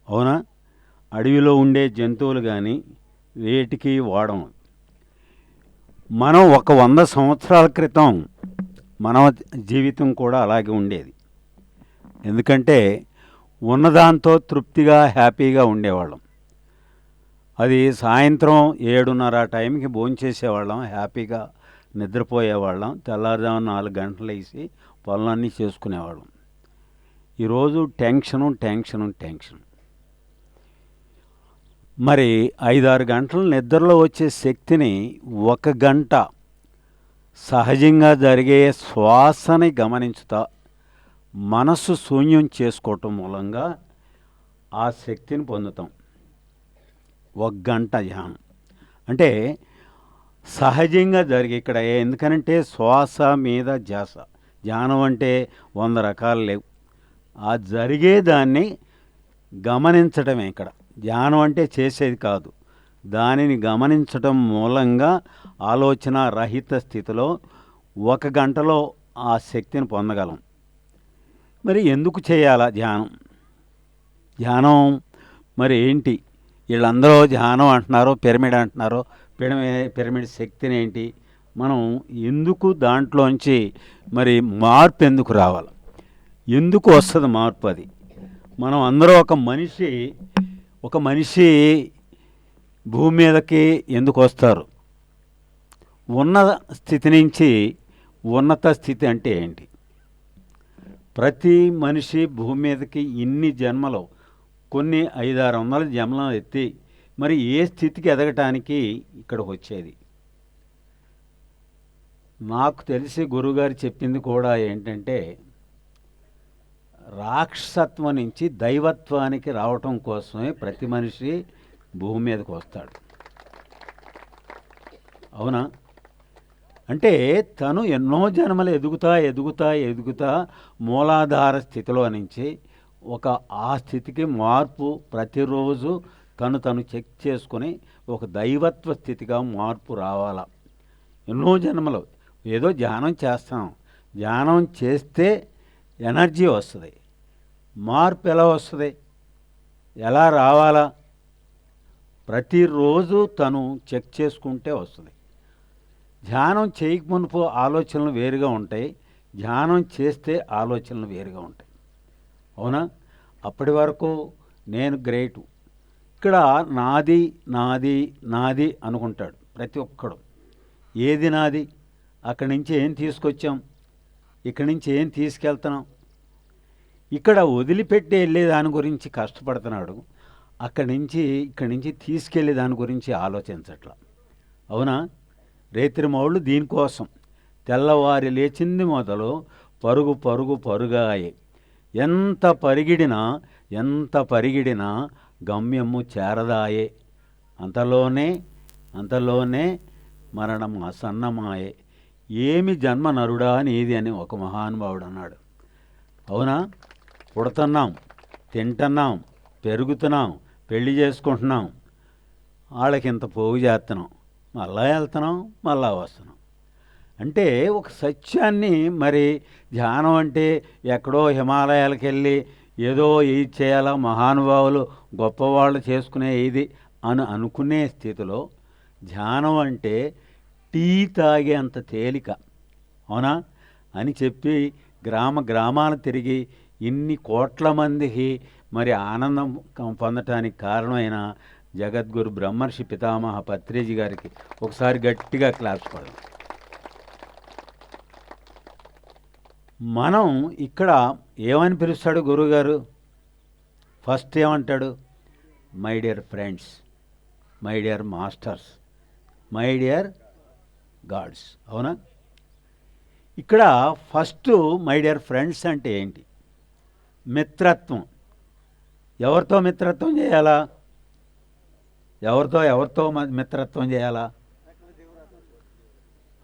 అవునా? అడవిలో ఉండే జంతువులు కానీ వేటికి వాడం. మనం ఒక 100 సంవత్సరాల క్రితం మన జీవితం కూడా అలాగే ఉండేది. ఎందుకంటే ఉన్నదాంతో తృప్తిగా హ్యాపీగా ఉండేవాళ్ళం. అది సాయంత్రం 7:30 టైంకి భోంచేసేవాళ్ళం, హ్యాపీగా నిద్రపోయేవాళ్ళం, తెల్లారుజామున 4 గంటలు లేసి పనులన్నీ చేసుకునేవాళ్ళం. ఈరోజు టెన్షను టెన్షను టెన్షన్. మరి 5-6 గంటల నిద్రలో వచ్చే శక్తిని 1 గంట సహజంగా జరిగే శ్వాసని గమనించుతా మనస్సు శూన్యం చేసుకోవటం మూలంగా ఆ శక్తిని పొందుతాం. 1 గంట ధ్యానం అంటే సహజంగా జరిగే ఇక్కడ ఎందుకనంటే శ్వాస మీద ధ్యాస. ధ్యానం అంటే 100 రకాలు లేవు. ఆ జరిగేదాన్ని గమనించటమే ఇక్కడ ధ్యానం అంటే. చేసేది కాదు, దానిని గమనించటం మూలంగా ఆలోచన రహిత స్థితిలో 1 గంటలో ఆ శక్తిని పొందగలం. మరి ఎందుకు చేయాలా ధ్యానం? ధ్యానం మరి ఏంటి? వీళ్ళందరూ ధ్యానం అంటున్నారు, పిరమిడ్ అంటున్నారు. పిరమిడ్ శక్తిని ఏంటి? మనం ఎందుకు దాంట్లోంచి మరి మార్పు ఎందుకు రావాలి? ఎందుకు వస్తుంది మార్పు? అది మనం అందరూ ఒక మనిషి భూమి మీదకి ఎందుకు వస్తారు? ఉన్న స్థితి నుంచి ఉన్నత స్థితి అంటే ఏంటి? ప్రతి మనిషి భూమి మీదకి ఇన్ని జన్మలో కొన్ని 500-600 జన్మలు ఎత్తి మరి ఏ స్థితికి ఎదగటానికి ఇక్కడికి వచ్చేది? నాకు తెలిసి గురువుగారు చెప్పింది కూడా ఏంటంటే రాక్షసత్వం నుంచి దైవత్వానికి రావటం కోసమే ప్రతి మనిషి భూమి మీదకి వస్తాడు. అవునా? అంటే తను ఎన్నో జన్మలు ఎదుగుతా మూలాధార స్థితిలో నుంచి ఆ స్థితికి మార్పు ప్రతిరోజు తను చెక్ చేసుకుని ఒక దైవత్వ స్థితిగా మార్పు రావాలా. ఎన్నో జన్మలు ఏదో ధ్యానం చేస్తాం, ధ్యానం చేస్తే ఎనర్జీ వస్తుంది. మార్పు ఎలా వస్తుంది? ఎలా రావాలా? ప్రతిరోజు తను చెక్ చేసుకుంటే వస్తుంది. ధ్యానం చేయకమునుపు ఆలోచనలు వేరుగా ఉంటాయి, ధ్యానం చేస్తే ఆలోచనలు వేరుగా ఉంటాయి. అవునా? అప్పటి వరకు నేను గ్రేటు, ఇక్కడ నాది నాది నాది అనుకుంటాడు ప్రతి ఒక్కడు. ఏది నాది? అక్కడి నుంచి ఏం తీసుకొచ్చాం, ఇక్కడి నుంచి ఏం తీసుకెళ్తున్నాం? ఇక్కడ వదిలిపెట్టి వెళ్ళే దాని గురించి కష్టపడుతున్నాడు, ఇక్కడి నుంచి తీసుకెళ్ళే దాని గురించి ఆలోచించట్ల. అవునా? రేత్రి మౌళ్ళు దీనికోసం తెల్లవారి లేచింది మొదలు పరుగాయే. ఎంత పరిగిడినా గమ్యము చేరదాయే. అంతలోనే మరణం అసన్నమాయే. ఏమి జన్మ నరుడా నీది అని ఒక మహానుభావుడు అన్నాడు. అవునా? పుడుతున్నాం, తింటున్నాం, పెరుగుతున్నాం, పెళ్లి చేసుకుంటున్నాం, వాళ్ళకి ఇంత పోగు చేస్తున్నాం, మళ్ళా వెళ్తున్నాం, మళ్ళా వస్తున్నాం. అంటే ఒక సత్యాన్ని మరి ధ్యానం అంటే ఎక్కడో హిమాలయాలకు వెళ్ళి ఏదో ఇది చేయాలా, మహానుభావులు గొప్పవాళ్ళు చేసుకునే ఇది అనుకునే స్థితిలో ధ్యానం అంటే టీ తాగే అంత తేలిక. అవునా? అని చెప్పి గ్రామాలు తిరిగి ఇన్ని కోట్ల మందికి మరి ఆనందం పొందటానికి కారణమైన జగద్గురు బ్రహ్మర్షి పితామహ పత్రిజీ గారికి ఒకసారి గట్టిగా క్లాప్స్ కొడదాం. మనం ఇక్కడ ఏమని పిలుస్తాడు గురువుగారు? ఫస్ట్ ఏమంటాడు? My dear friends, my dear masters, my dear God's. అవునా? ఇక్కడ ఫస్ట్ మై డియర్ ఫ్రెండ్స్ అంటే ఏంటి? మిత్రత్వం. ఎవరితో మిత్రత్వం చేయాలా? ఎవరితో మిత్రత్వం చేయాలా?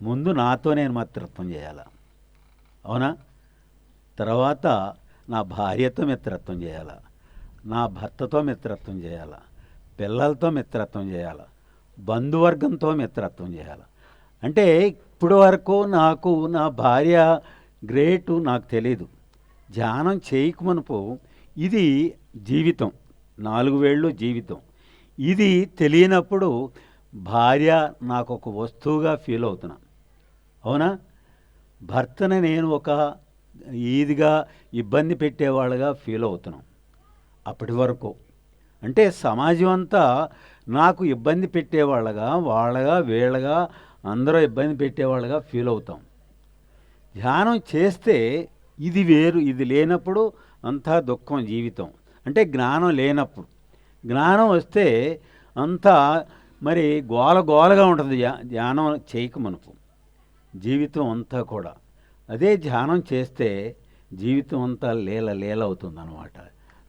ముందు నాతో నేను మిత్రత్వం చేయాలా. అవునా? తర్వాత నా భార్యతో మిత్రత్వం చేయాలా, నా భర్తతో మిత్రత్వం చేయాలా, పిల్లలతో మిత్రత్వం చేయాలా, బంధువర్గంతో మిత్రత్వం చేయాలా. అంటే ఇప్పుడు వరకు నాకు నా భార్య గ్రేటు నాకు తెలీదు. ధ్యానం చేయకమునుపు ఇది జీవితం 4 వేళ్ళు జీవితం. ఇది తెలియనప్పుడు భార్య నాకు ఒక వస్తువుగా ఫీల్ అవుతున్నా. అవునా? భర్తని నేను ఒక ఈదిగా ఇబ్బంది పెట్టేవాళ్ళుగా ఫీల్ అవుతున్నాం. అప్పటి వరకు అంటే సమాజం అంతా నాకు ఇబ్బంది పెట్టేవాళ్ళగా, వాళ్ళగా, వీళ్ళగా అందరూ ఇబ్బంది పెట్టేవాళ్ళుగా ఫీల్ అవుతాం. ధ్యానం చేస్తే ఇది వేరు. ఇది లేనప్పుడు అంతా దుఃఖం జీవితం. అంటే జ్ఞానం లేనప్పుడు. జ్ఞానం వస్తే అంతా మరి గోల గోలగా ఉంటుంది. ధ్యానం చేయక మనకు జీవితం అంతా కూడా. అదే ధ్యానం చేస్తే జీవితం అంతా లీల లీల అవుతుందన్నమాట.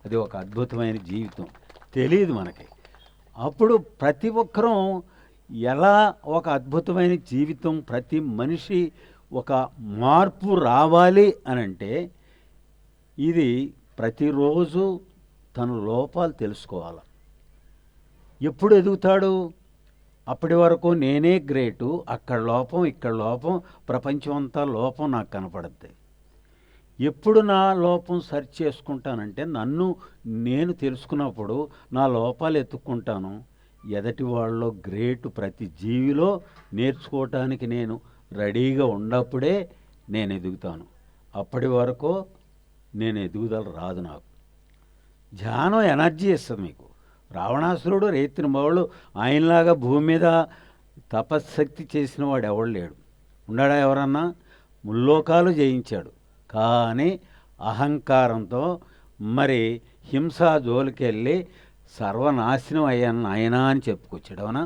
అది ఒక అద్భుతమైన జీవితం. తెలియదు మనకి. అప్పుడు ప్రతి ఒక్కరూ ఎలా ఒక అద్భుతమైన జీవితం, ప్రతి మనిషి ఒక మార్పు రావాలి అనంటే ఇది ప్రతిరోజు తన లోపాలు తెలుసుకోవాలి. ఎప్పుడు ఎదుగుతాడు? అప్పటి వరకు నేనే గ్రేటు, అక్కడ లోపం, ఇక్కడ లోపం, ప్రపంచం అంతా లోపం నాకు కనపడుద్ది. ఎప్పుడు నా లోపం సరి చేసుకుంటానంటే నన్ను నేను తెలుసుకున్నప్పుడు నా లోపాలు ఎత్తుక్కుంటాను. ఎదటి వాళ్ళలో గ్రేటు ప్రతి జీవిలో నేర్చుకోవటానికి నేను రెడీగా ఉన్నప్పుడే నేను ఎదుగుతాను. అప్పటి వరకు నేను ఎదుగుదల రాదు నాకు. ధ్యానం ఎనర్జీ ఇస్తుంది మీకు. రావణాసురుడు రేత్రిమౌళ్ళు ఆయనలాగా భూమి మీద తపశక్తి చేసిన వాడు ఎవడు లేడు. ఉన్నాడా ఎవరన్నా? ముల్లోకాలు జయించాడు. కానీ అహంకారంతో మరి హింసా జోలికి వెళ్ళి సర్వనాశనం అయ్యాను ఆయన అని చెప్పుకొచ్చాడు. అవునా?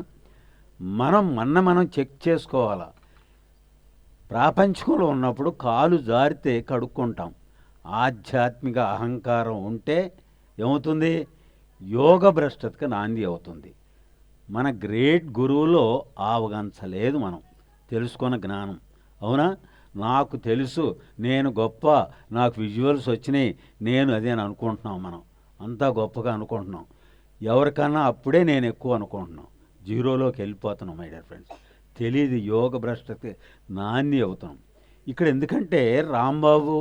మనం చెక్ చేసుకోవాలా. ప్రాపంచికంలో ఉన్నప్పుడు కాలు జారితే కడుక్కుంటాం. ఆధ్యాత్మిక అహంకారం ఉంటే ఏమవుతుంది? యోగ భ్రష్టతకి నాంది అవుతుంది. మన గ్రేట్ గురువులో ఆవగంచలేదు మనం తెలుసుకున్న జ్ఞానం. అవునా? నాకు తెలుసు, నేను గొప్ప, నాకు విజువల్స్ వచ్చినాయి, నేను అదేని అనుకుంటున్నాం. మనం అంతా గొప్పగా అనుకుంటున్నాం. ఎవరికన్నా అప్పుడే నేను ఎక్కువ అనుకుంటున్నాం. జీరోలోకి వెళ్ళిపోతున్నాం మై డియర్ ఫ్రెండ్స్. తెలియదు యోగ భ్రష్టతకి నాంది అవుతున్నాం. ఇక్కడ ఎందుకంటే రాంబాబు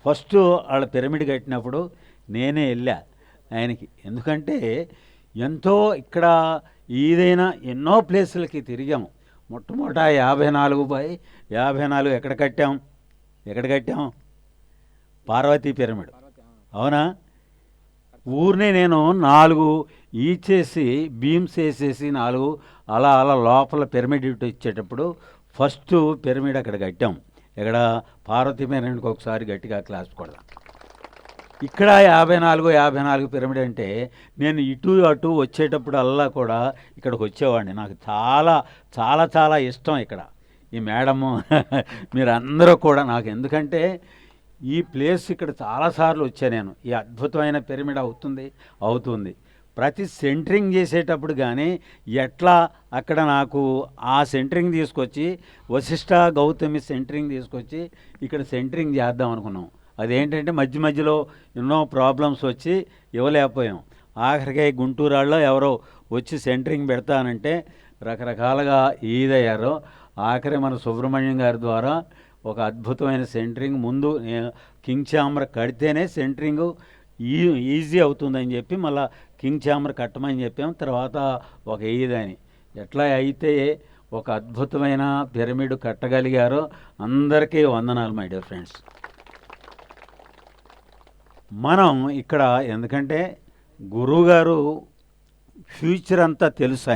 ఫస్ట్ వాళ్ళ పిరమిడ్ కట్టినప్పుడు నేనే వెళ్ళా ఆయనకి. ఎందుకంటే ఎంతో ఇక్కడ ఏదైనా ఎన్నో ప్లేసులకి తిరిగాము. మొట్టమొదట 54/54 ఎక్కడ కట్టాం? పార్వతీ పిరమిడ్. అవునా? ఊరినే నేను 4 ఈచేసి బీమ్స్ వేసేసి 4 అలా లోపల పిరమిడ్ ఇచ్చేటప్పుడు ఫస్ట్ పిరమిడ్ అక్కడ కట్టాం. ఇక్కడ పార్వతీ పిరమిడ్కి ఒకసారి గట్టిగా క్లాస్ కొడదాం. ఇక్కడ 54 పిరమిడ్ అంటే నేను ఇటు అటు వచ్చేటప్పుడు అల్లా కూడా ఇక్కడికి వచ్చేవాడిని. నాకు చాలా చాలా చాలా ఇష్టం ఇక్కడ ఈ మేడము మీరందరూ కూడా. నాకు ఎందుకంటే ఈ ప్లేస్ ఇక్కడ చాలాసార్లు వచ్చాను నేను. ఈ అద్భుతమైన పిరమిడ్ అవుతుంది. ప్రతి సెంటరింగ్ చేసేటప్పుడు కానీ ఎట్లా అక్కడ నాకు ఆ సెంటరింగ్ తీసుకొచ్చి వశిష్ఠ గౌతమి సెంటరింగ్ తీసుకొచ్చి ఇక్కడ సెంటరింగ్ చేద్దాం అనుకున్నాం. అదేంటంటే మధ్యలో ఎన్నో ప్రాబ్లమ్స్ వచ్చి ఇవ్వలేకపోయాం. ఆఖరికి గుంటూరాళ్ళలో ఎవరో వచ్చి సెంటరింగ్ పెడతానంటే రకరకాలుగా ఈదయ్యారో ఆఖరి మన సుబ్రహ్మణ్యం గారి ద్వారా ఒక అద్భుతమైన సెంటరింగ్ ముందు కింగ్ ఛాంబర్ కడితేనే సెంటరింగు ఈజీ అవుతుందని చెప్పి మళ్ళీ కింగ్ ఛాంబర్ కట్టమని చెప్పాం. తర్వాత ఒక ఈదని ఎట్లా అయితే ఒక అద్భుతమైన పిరమిడ్ కట్టగలిగారో అందరికీ వందనాలు మై డియర్ ఫ్రెండ్స్. మనం ఇక్కడ ఎందుకంటే గురువుగారు ఫ్యూచర్ అంతా తెలుసు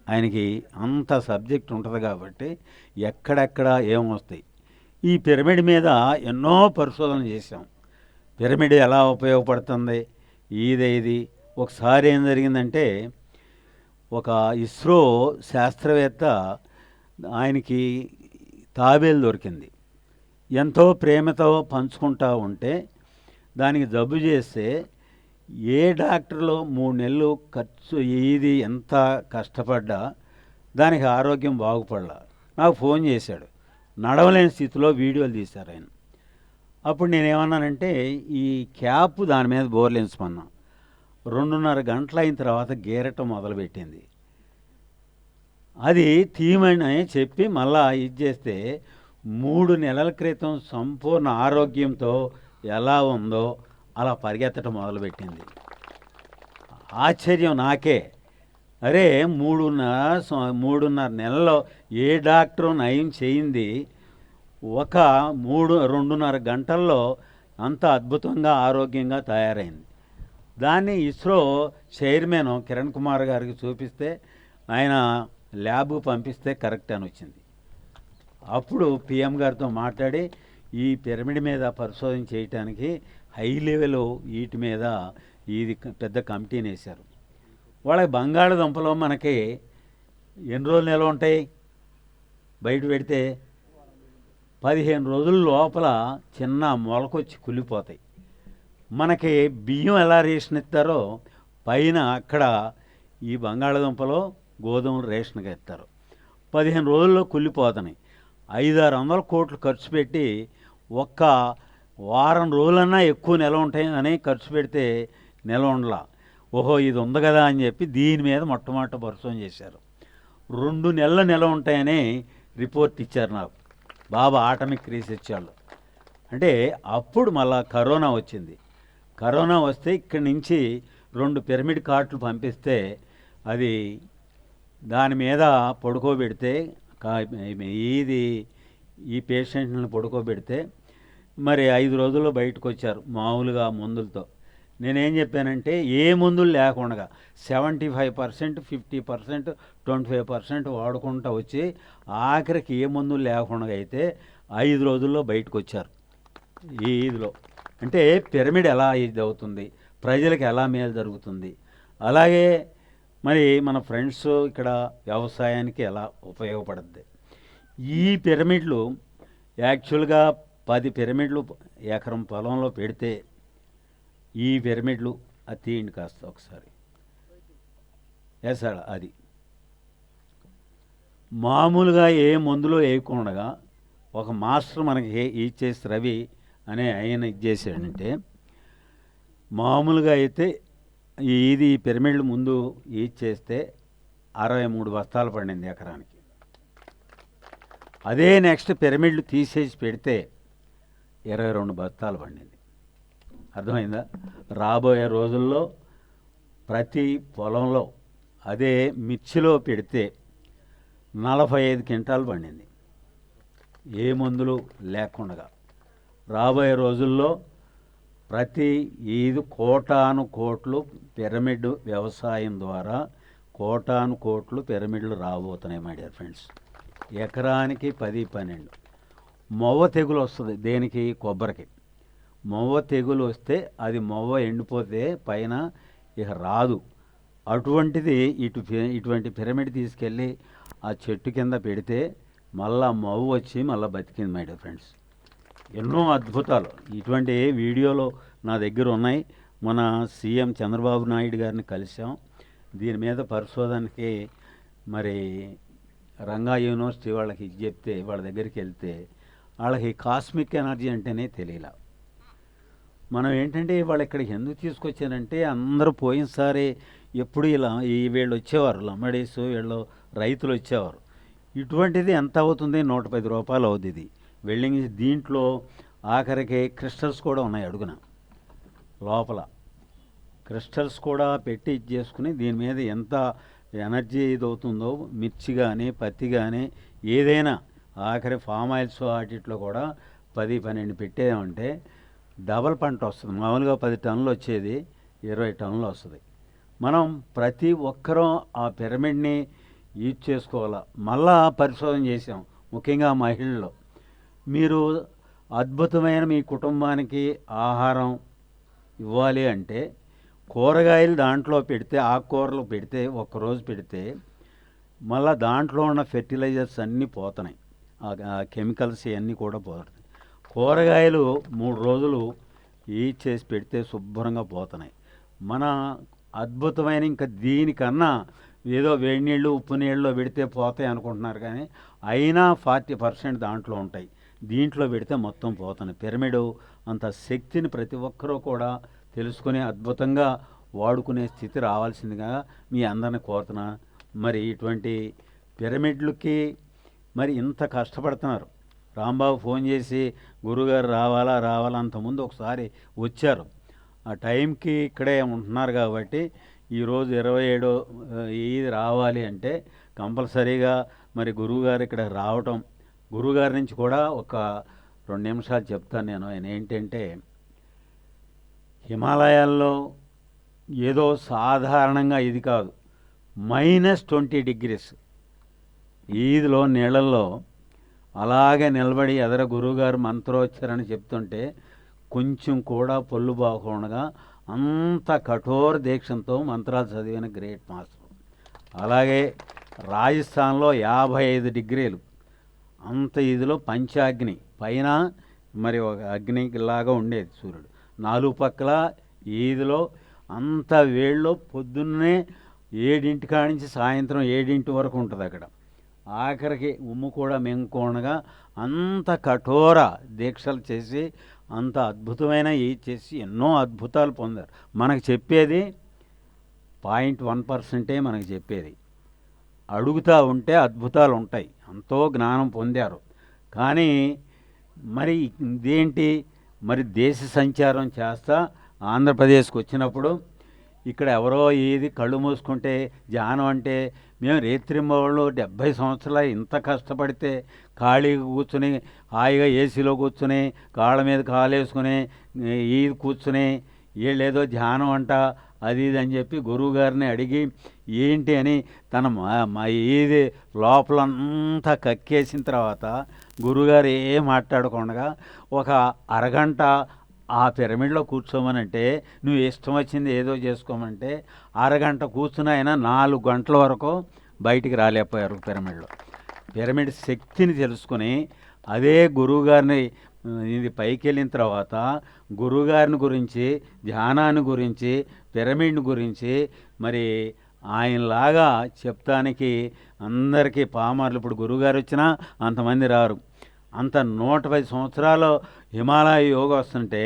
ఆయనకి అంత సబ్జెక్ట్ ఉంటుంది కాబట్టి ఎక్కడెక్కడ ఏమొస్తాయి. ఈ పిరమిడ్ మీద ఎన్నో పరిశోధన చేశాం. పిరమిడ్ ఎలా ఉపయోగపడుతుంది ఇది. ఒకసారి ఏం జరిగిందంటే ఒక ఇస్రో శాస్త్రవేత్త ఆయనకి తాబేలు దొరికింది. ఎంతో ప్రేమతో పంచుకుంటూ ఉంటే దానికి జబ్బు చేస్తే ఏ డాక్టర్లో 3 నెలలు ఖర్చు ఇది ఎంత కష్టపడ్డా దానికి ఆరోగ్యం బాగుపడలా. నాకు ఫోన్ చేశాడు. నడవలేని స్థితిలో వీడియోలు తీశారు ఆయన. అప్పుడు నేనేమన్నానంటే ఈ క్యాప్ దాని మీద బోర్లించమన్నా. 2:30 గంటలు అయిన తర్వాత గీరటం మొదలుపెట్టింది. అది తీయమని చెప్పి మళ్ళా ఇది చేస్తే 3 నెలల క్రితం సంపూర్ణ ఆరోగ్యంతో ఎలా ఉందో అలా పరిగెత్తడం మొదలుపెట్టింది. ఆశ్చర్యం నాకే. అరే 3.5 నెలల్లో ఏ డాక్టరు నయం చేయింది ఒక 2.5 గంటల్లో అంత అద్భుతంగా ఆరోగ్యంగా తయారైంది. దాన్ని ఇస్రో చైర్మన్ కిరణ్ కుమార్ గారికి చూపిస్తే ఆయన ల్యాబ్కు పంపిస్తే కరెక్ట్ అని వచ్చింది. అప్పుడు పిఎం గారితో మాట్లాడి ఈ పిరమిడ్ మీద పరిశోధన చేయటానికి హై లెవెల్ వీటి మీద ఇది పెద్ద కమిటీని వేశారు. వాళ్ళకి బంగాళదుంపలో మనకి ఎన్ని రోజులు నిల్వ ఉంటాయి? బయట పెడితే 15 రోజుల లోపల చిన్న మొలకొచ్చి కుళ్ళిపోతాయి. మనకి బియ్యం ఎలా రేషన్ ఇస్తారో పైన అక్కడ ఈ బంగాళదుంపలో గోధుమలు రేషన్గా ఇస్తారు. 15 రోజుల్లో కుళ్ళిపోతున్నాయి. 500-600 కోట్లు ఖర్చు పెట్టి ఒక్క వారం రోజులన్నా ఎక్కువ నిల్వ ఉంటాయి అని ఖర్చు పెడితే నిల్వ ఉండలా. ఓహో ఇది ఉంది కదా అని చెప్పి దీని మీద మొట్టమొదట పరిశోధన చేశారు. 2 నెలల నిల్వ ఉంటాయని రిపోర్ట్ ఇచ్చారు నాకు బాబా ఆటమిక్ రీసెర్చ్ వాళ్ళు. అంటే అప్పుడు మళ్ళా కరోనా వచ్చింది. కరోనా వస్తే ఇక్కడి నుంచి 2 పిరమిడ్ కార్ట్లు పంపిస్తే అది దాని మీద పడుకోబెడితే ఈ పేషెంట్లను పడుకోబెడితే మరి 5 రోజుల్లో బయటకు వచ్చారు మామూలుగా మందులతో. నేనేం చెప్పానంటే ఏ మందులు లేకుండా 75%, 50%, 25% వాడుకుంటూ వచ్చి ఆఖరికి ఏ మందులు లేకుండా అయితే 5 రోజుల్లో బయటకు వచ్చారు. ఈ ఇదిలో అంటే పిరమిడ్ ఎలా ఇది అవుతుంది, ప్రజలకు ఎలా మేలు జరుగుతుంది, అలాగే మరి మన ఫ్రెండ్స్ ఇక్కడ వ్యవసాయానికి ఎలా ఉపయోగపడుద్ది. ఈ పిరమిడ్లు యాక్చువల్గా 10 పిరమిడ్లు ఎకరం పొలంలో పెడితే ఈ పిరమిడ్లు అది తీయండి కాస్త ఒకసారి వేసాడు. అది మామూలుగా ఏ మందులో వేయకుండా ఒక మాస్టర్ మనకి ఇచ్చేసి రవి అనే ఆయన ఇచ్చేసాడంటే మామూలుగా అయితే ఇది పిరమిడ్లు ముందు ఇచ్చేస్తే 63 బస్తాలు పడింది ఎకరానికి. అదే నెక్స్ట్ పిరమిడ్లు తీసేసి పెడితే 22 బస్తాలు పండింది. అర్థమైందా? రాబోయే రోజుల్లో ప్రతి పొలంలో అదే మిర్చిలో పెడితే 45 క్వింటాలు పండింది ఏ మందులు లేకుండా. రాబోయే రోజుల్లో ప్రతి 5 కోటాను కోట్లు పిరమిడ్ వ్యవసాయం ద్వారా కోటాను కోట్లు పిరమిడ్లు రాబోతున్నాయి మై డియర్ ఫ్రెండ్స్. ఎకరానికి 10-12. మొవ్వ తెగులు వస్తుంది దేనికి? కొబ్బరికి. మొవ్వ తెగులు వస్తే అది మొవ్వ ఎండిపోతే పైన ఇక రాదు. అటువంటిది ఇటువంటి పిరమిడ్ తీసుకెళ్ళి ఆ చెట్టు కింద పెడితే మళ్ళా మొవ్వ వచ్చి మళ్ళీ బతికింది మై డియర్ ఫ్రెండ్స్. ఎన్నో అద్భుతాలు ఇటువంటి వీడియోలో నా దగ్గర ఉన్నాయి. మన సీఎం చంద్రబాబు నాయుడు గారిని కలిసాం. దీని మీద పరిశోధనకి మరి రంగా యూనివర్సిటీ వాళ్ళకి ఇది చెప్తే వాళ్ళ దగ్గరికి వెళ్తే వాళ్ళకి కాస్మిక్ ఎనర్జీ అంటేనే తెలియలా. మనం ఏంటంటే వాళ్ళు ఇక్కడికి ఎందుకు తీసుకొచ్చారంటే అందరూ పోయినసారి ఎప్పుడు ఇలా వీళ్ళు వచ్చేవారు, లమ్మడీసు వీళ్ళు రైతులు వచ్చేవారు. ఇటువంటిది ఎంత అవుతుంది? 110 రూపాయలు అవుతుంది ఇది వెల్డింగ్. దీంట్లో ఆఖరికి క్రిస్టల్స్ కూడా ఉన్నాయి అడుగున లోపల. క్రిస్టల్స్ కూడా పెట్టి ఇది చేసుకుని దీని మీద ఎంత ఎనర్జీ ఇది అవుతుందో మిర్చి కానీ పత్తి కానీ ఏదైనా ఆఖరి ఫామ్ ఆయిల్స్ వాటిట్లో కూడా 10-12 పెట్టేమంటే డబల్ పంట వస్తుంది. మామూలుగా 10 టన్నులు వచ్చేది 20 టన్నులు వస్తుంది. మనం ప్రతి ఒక్కరూ ఆ పిరమిడ్ని యూజ్ చేసుకోవాలా. మళ్ళా పరిశోధన చేసాం ముఖ్యంగా మహిళల్లో. మీరు అద్భుతమైన మీ కుటుంబానికి ఆహారం ఇవ్వాలి అంటే కూరగాయలు దాంట్లో పెడితే, ఆకుకూరలు పెడితే, ఒక్కరోజు పెడితే మళ్ళీ దాంట్లో ఉన్న ఫెర్టిలైజర్స్ అన్నీ పోతున్నాయి, ఆ కెమికల్స్ ఇవన్నీ కూడా పోతున్నాయి. కూరగాయలు 3 రోజులు చేసి పెడితే శుభ్రంగా పోతున్నాయి. మన అద్భుతమైన ఇంకా దీనికన్నా ఏదో వేడి నీళ్ళు ఉప్పు నీళ్ళలో పెడితే పోతాయి అనుకుంటున్నారు, కానీ అయినా 40% దాంట్లో ఉంటాయి. దీంట్లో పెడితే మొత్తం పోతున్నాయి. పిరమిడ్ అంత శక్తిని ప్రతి ఒక్కరూ కూడా తెలుసుకుని అద్భుతంగా వాడుకునే స్థితి రావాల్సిందిగా మీ అందరిని కోరుతున్నా. మరి ఇటువంటి పిరమిడ్లకి మరి ఇంత కష్టపడుతున్నారు. రాంబాబు ఫోన్ చేసి గురుగారు రావాలా అంతకుముందు ఒకసారి వచ్చారు. ఆ టైంకి ఇక్కడే ఉంటున్నారు కాబట్టి ఈరోజు 27 ఈద్ రావాలి అంటే కంపల్సరీగా మరి గురువుగారు ఇక్కడ రావటం, గురువుగారి నుంచి కూడా ఒక 2 నిమిషాలు చెప్తాను నేను. ఆయన ఏంటంటే హిమాలయాల్లో ఏదో సాధారణంగా ఇది కాదు, -20 డిగ్రీస్ ఈద్లో నీళ్ళల్లో అలాగే నిలబడి ఎదర గురువుగారు మంత్రోచ్చారణ చెప్తుంటే కొంచెం కూడా పొల్లు బాగకుండా అంత కఠోర దీక్షంతో మంత్రాలు చదివిన గ్రేట్ మాస్టర్. అలాగే రాజస్థాన్లో 55 డిగ్రీలు అంత ఇదిలో పంచాగ్ని పైన మరి ఒక అగ్నిలాగా ఉండేది సూర్యుడు, 4 పక్కల ఈదిలో అంత వేళ్ళలో పొద్దున్నే 7 కాడి నుంచి సాయంత్రం 7 వరకు ఉంటుంది అక్కడ. ఆఖరికి ఉమ్ము కూడా మెంకోనగా అంత కఠోర దీక్షలు చేసి అంత అద్భుతమైన ఇది చేసి ఎన్నో అద్భుతాలు పొందారు. మనకు చెప్పేది 0.1% మనకు చెప్పేది, అడుగుతూ ఉంటే అద్భుతాలు ఉంటాయి. ఎంతో జ్ఞానం పొందారు. కానీ మరి ఇదేంటి, మరి దేశ సంచారం చేస్తా ఆంధ్రప్రదేశ్కి వచ్చినప్పుడు ఇక్కడ ఎవరో ఏది కళ్ళు మూసుకుంటే ధ్యానం అంటే మేము రేత్రింబవళ్ళు 70 సంవత్సరాలు ఇంత కష్టపడితే ఖాళీగా కూర్చుని హాయిగా ఏసీలో కూర్చుని కాళ్ళ మీద కాలేసుకుని ఈది కూర్చుని వీళ్ళేదో ధ్యానం అంట అది ఇది అని చెప్పి గురువుగారిని అడిగి ఏంటి అని తన ఇది లోపలంతా కక్కేసిన తర్వాత గురువుగారు ఏం మాట్లాడకుండా ఒక అరగంట ఆ పిరమిడ్లో కూర్చోమనంటే నువ్వు ఇష్టం వచ్చింది ఏదో చేసుకోమంటే అరగంట కూర్చుని ఆయన 4 గంటల వరకు బయటికి రాలేకపోయారు పిరమిడ్లో. పిరమిడ్ శక్తిని తెలుసుకుని అదే గురువుగారిని ఇది పైకి వెళ్ళిన తర్వాత గురువుగారిని గురించి, ధ్యానాన్ని గురించి, పిరమిడ్ని గురించి మరి ఆయనలాగా చెప్తానికి అందరికీ పామర్లు. ఇప్పుడు గురువుగారు వచ్చినా అంతమంది రారు. అంత 110 సంవత్సరాలు హిమాలయ యోగా వస్తుంటే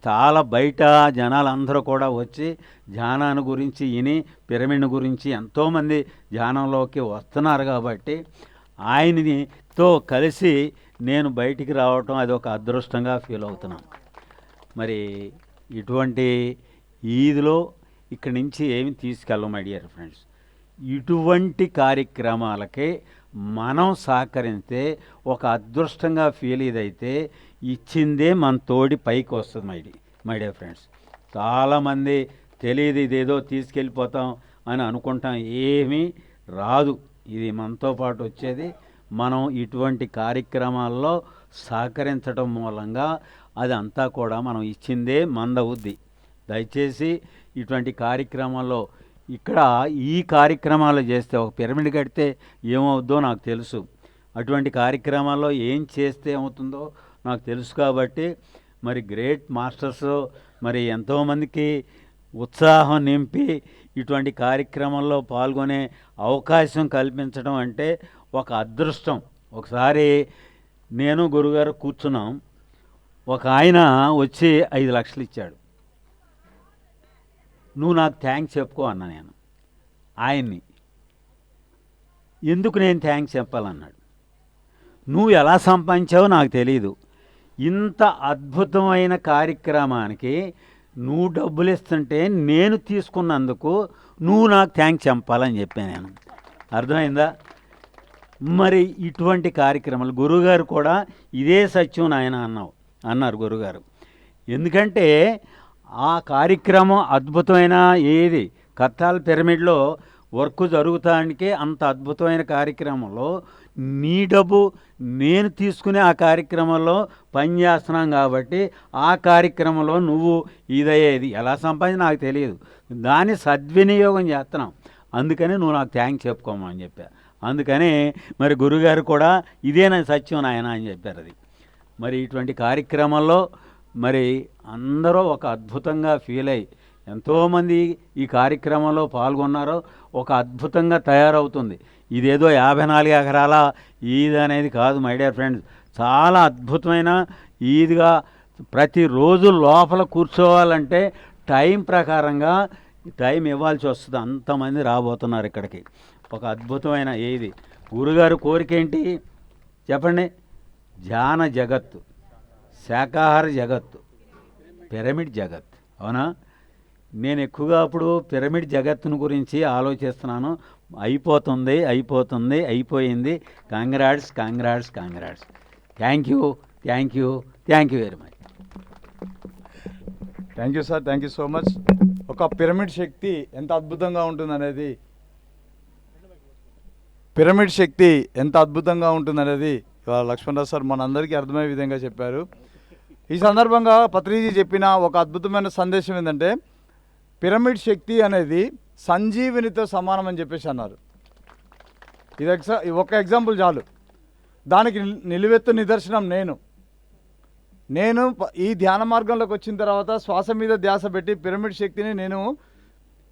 చాలా బయట జనాలందరూ కూడా వచ్చి ధ్యానాన్ని గురించి విని పిరమిడ్ గురించి ఎంతోమంది ధ్యానంలోకి వస్తున్నారు. కాబట్టి ఆయనతో కలిసి నేను బయటికి రావటం అది ఒక అదృష్టంగా ఫీల్ అవుతున్నాను. మరి ఇటువంటి ఈదిలో ఇక్కడి నుంచి ఏమి తీసుకెళ్ళం మై డియర్ ఫ్రెండ్స్. ఇటువంటి కార్యక్రమాలకే మనం సహకరిస్తే ఒక అదృష్టంగా ఫీల్ ఇదైతే ఇచ్చిందే మన తోడి పైకి వస్తుంది మై డియర్ ఫ్రెండ్స్. చాలామంది తెలియదు ఇదేదో తీసుకెళ్ళిపోతాం అని అనుకుంటాం, ఏమీ రాదు. ఇది మనతో పాటు వచ్చేది. మనం ఇటువంటి కార్యక్రమాల్లో సహకరించడం మూలంగా అది అంతా కూడా మనం ఇచ్చిందే మందవుద్ది. దయచేసి ఇటువంటి కార్యక్రమాల్లో ఇక్కడ ఈ కార్యక్రమాలు చేస్తే ఒక పిరమిడ్ కడితే ఏమవుద్దో నాకు తెలుసు, అటువంటి కార్యక్రమాల్లో ఏం చేస్తే ఏమవుతుందో నాకు తెలుసు. కాబట్టి మరి గ్రేట్ మాస్టర్స్ మరి ఎంతోమందికి ఉత్సాహం నింపి ఇటువంటి కార్యక్రమంలో పాల్గొనే అవకాశం కల్పించడం అంటే ఒక అదృష్టం. ఒకసారి నేను గురుగారు కూర్చున్నాం, ఒక ఆయన వచ్చి 5 లక్షలు ఇచ్చాడు. నువ్వు నాకు థ్యాంక్స్ చెప్పుకో అన్నా. నేను ఆయన్ని ఎందుకు నేను థ్యాంక్స్ చెప్పాలన్నాడు. నువ్వు ఎలా సంపాదించావో నాకు తెలియదు, ఇంత అద్భుతమైన కార్యక్రమానికి నువ్వు డబ్బులు ఇస్తుంటే నేను తీసుకున్నందుకు నువ్వు నాకు థ్యాంక్స్ చెప్పాలని చెప్పాను నేను. అర్థమైందా? మరి ఇటువంటి కార్యక్రమాలు గురువుగారు కూడా ఇదే సత్యం నాయన అన్నారు గురుగారు. ఎందుకంటే ఆ కార్యక్రమం అద్భుతమైన ఏది కత్తాల్ పిరమిడ్లో వర్క్ జరుగుతానికే అంత అద్భుతమైన కార్యక్రమంలో నీ డబ్బు నేను తీసుకునే ఆ కార్యక్రమంలో పనిచేస్తున్నాం. కాబట్టి ఆ కార్యక్రమంలో నువ్వు ఇదయ్యేది ఎలా సంపాదించి నాకు తెలియదు, దాన్ని సద్వినియోగం చేస్తున్నాం. అందుకని నువ్వు నాకు థ్యాంక్స్ చెప్పుకోమని చెప్పా. అందుకని మరి గురుగారు కూడా ఇదేనా సత్యం నాయన అని చెప్పారు. అది మరి ఇటువంటి కార్యక్రమంలో మరి అందరూ ఒక అద్భుతంగా ఫీల్ అయ్యి ఎంతోమంది ఈ కార్యక్రమంలో పాల్గొన్నారో ఒక అద్భుతంగా తయారవుతుంది. ఇదేదో 54 ఎకరాల ఈద్ అనేది కాదు మై డియర్ ఫ్రెండ్స్. చాలా అద్భుతమైన ఈద్గా ప్రతిరోజు లోపల కూర్చోవాలంటే టైం ప్రకారంగా టైం ఇవ్వాల్సి వస్తుంది. అంతమంది రాబోతున్నారు ఇక్కడికి. ఒక అద్భుతమైన ఏది గురుగారు కోరిక ఏంటి చెప్పండి? ధ్యాన జగత్తు, శాకాహార జగత్తు, పిరమిడ్ జగత్. అవునా? నేను ఎక్కువగా అప్పుడు పిరమిడ్ జగత్తును గురించి ఆలోచిస్తున్నాను. అయిపోతుంది, అయిపోతుంది, అయిపోయింది. Congrats, congrats, congrats. Thank you, thank you, thank you very much. Thank you sir, thank you so much. ఒక పిరమిడ్ శక్తి ఎంత అద్భుతంగా ఉంటుందనేది ఇవాళ లక్ష్మణరావు సార్ మనందరికీ అర్థమయ్యే విధంగా చెప్పారు. ఈ సందర్భంగా పత్రిజీ చెప్పిన ఒక అద్భుతమైన సందేశం ఏంటంటే పిరమిడ్ శక్తి అనేది సంజీవినితో సమానం అని చెప్పేసి అన్నారు. ఇది ఒక ఎగ్జాంపుల్ చాలు. దానికి నిలువెత్తు నిదర్శనం నేను ఈ ధ్యాన మార్గంలోకి వచ్చిన తర్వాత శ్వాస మీద ధ్యాస పెట్టి పిరమిడ్ శక్తిని నేను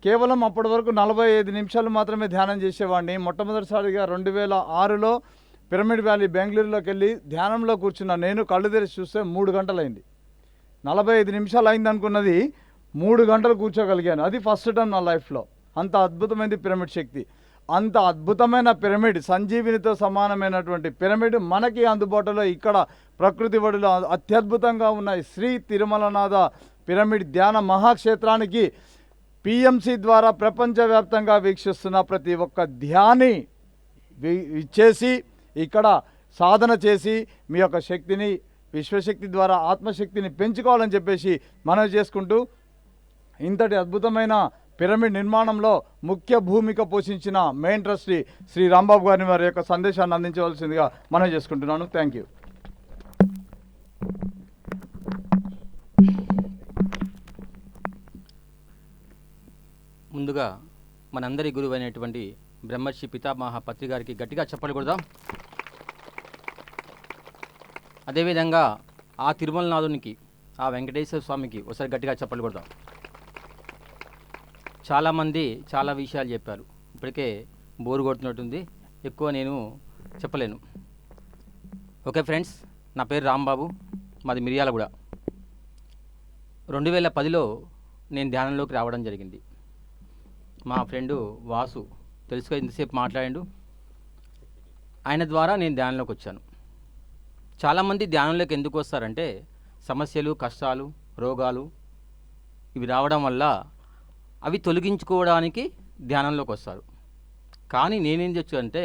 కేవలం అప్పటి వరకు 45 నిమిషాలు మాత్రమే ధ్యానం చేసేవాడిని. మొట్టమొదటిసారిగా 2006లో పిరమిడ్ వ్యాలీ బెంగళూరులోకి వెళ్ళి ధ్యానంలో కూర్చున్న నేను కళ్ళు తెరిచి చూస్తే 3 గంటలైంది. 45 నిమిషాలు అయింది అనుకున్నది 3 గంటలు కూర్చోగలిగాను. అది ఫస్ట్ టైం నా లైఫ్లో. అంత అద్భుతమైనది పిరమిడ్ శక్తి. అంత అద్భుతమైన పిరమిడ్, సంజీవినితో సమానమైనటువంటి పిరమిడ్ మనకి అందుబాటులో ఇక్కడ ప్రకృతి ఒడిలో అత్యద్భుతంగా ఉన్నాయి. శ్రీ తిరుమలనాథ పిరమిడ్ ధ్యాన మహాక్షేత్రానికి పిఎంసి ద్వారా ప్రపంచవ్యాప్తంగా వీక్షిస్తున్న ప్రతి ఒక్క ధ్యాని ఇచ్చేసి ఇక్కడ సాధన చేసి మీ యొక్క శక్తిని, విశ్వశక్తి ద్వారా ఆత్మశక్తిని పెంచుకోవాలని చెప్పేసి మనవి చేసుకుంటూ, ఇంతటి అద్భుతమైన పిరమిడ్ నిర్మాణంలో ముఖ్య భూమిక పోషించిన మెయిన్ ట్రస్టీ శ్రీ రాంబాబు గారిని వారి యొక్క సందేశాన్ని అందించవలసిందిగా మనవి చేసుకుంటున్నాను. Thank you. ముందుగా మనందరి గురువు అయినటువంటి బ్రహ్మర్షి పితామహ పత్రి గారికి గట్టిగా చప్పట్లు కొడదాం. అదేవిధంగా ఆ తిరుమలనాథునికి, ఆ వెంకటేశ్వర స్వామికి ఒకసారి గట్టిగా చప్పట్లు కొడదాం. చాలామంది చాలా విషయాలు చెప్పారు. ఇప్పటికే బోరు కొడుతున్నట్టుంది, ఎక్కువ నేను చెప్పలేను. ఓకే ఫ్రెండ్స్, నా పేరు రాంబాబు, మాది మిర్యాలగూడ. 2010లో నేను ధ్యానంలోకి రావడం జరిగింది. మా ఫ్రెండు వాసు తెలుసుగా ఇంతసేపు మాట్లాడాడు, ఆయన ద్వారా నేను ధ్యానంలోకి వచ్చాను. చాలామంది ధ్యానంలోకి ఎందుకు వస్తారంటే సమస్యలు, కష్టాలు, రోగాలు ఇవి రావడం వల్ల అవి తొలగించుకోవడానికి ధ్యానంలోకి వస్తారు. కానీ నేనేం చెప్తానంటే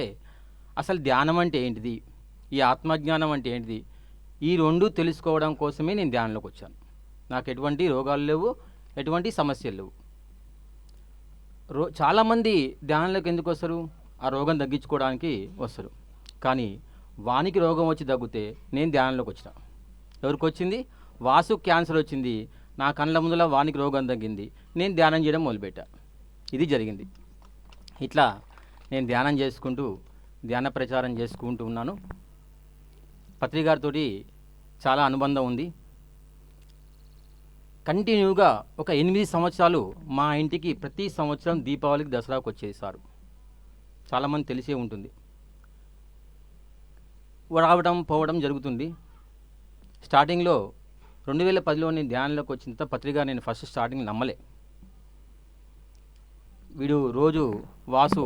అసలు ధ్యానం అంటే ఏంటిది, ఈ ఆత్మజ్ఞానం అంటే ఏంటిది, ఈ రెండు తెలుసుకోవడం కోసమే నేను ధ్యానంలోకి వచ్చాను. నాకు ఎటువంటి రోగాలు లేవు, ఎటువంటి సమస్యలు లేవు. చాలామంది ధ్యానంలోకి ఎందుకు వస్తారు? ఆ రోగం తగ్గించుకోవడానికి వస్తారు. కానీ వానికి రోగం వచ్చి తగ్గితే నేను ధ్యానంలోకి వచ్చిన. ఎవరికి వచ్చింది? వాసు క్యాన్సర్ వచ్చింది, నా కళ్ళ ముందుల వానికి రోగం తగ్గింది, నేను ధ్యానం చేయడం మొదలుపెట్టా. ఇది జరిగింది. ఇట్లా నేను ధ్యానం చేసుకుంటూ ధ్యాన ప్రచారం చేసుకుంటూ ఉన్నాను. పత్రికారితో చాలా అనుబంధం ఉంది. కంటిన్యూగా ఒక 8 సంవత్సరాలు మా ఇంటికి ప్రతి సంవత్సరం దీపావళికి, దసరాకు వచ్చేసారు. చాలామంది తెలిసే ఉంటుంది. రావడం పోవడం జరుగుతుంది. స్టార్టింగ్లో 2010లో నేను ధ్యానంలోకి వచ్చిన తర్వాత పత్రిక నేను ఫస్ట్ స్టార్టింగ్ నమ్మలే. వీడు రోజు వాసు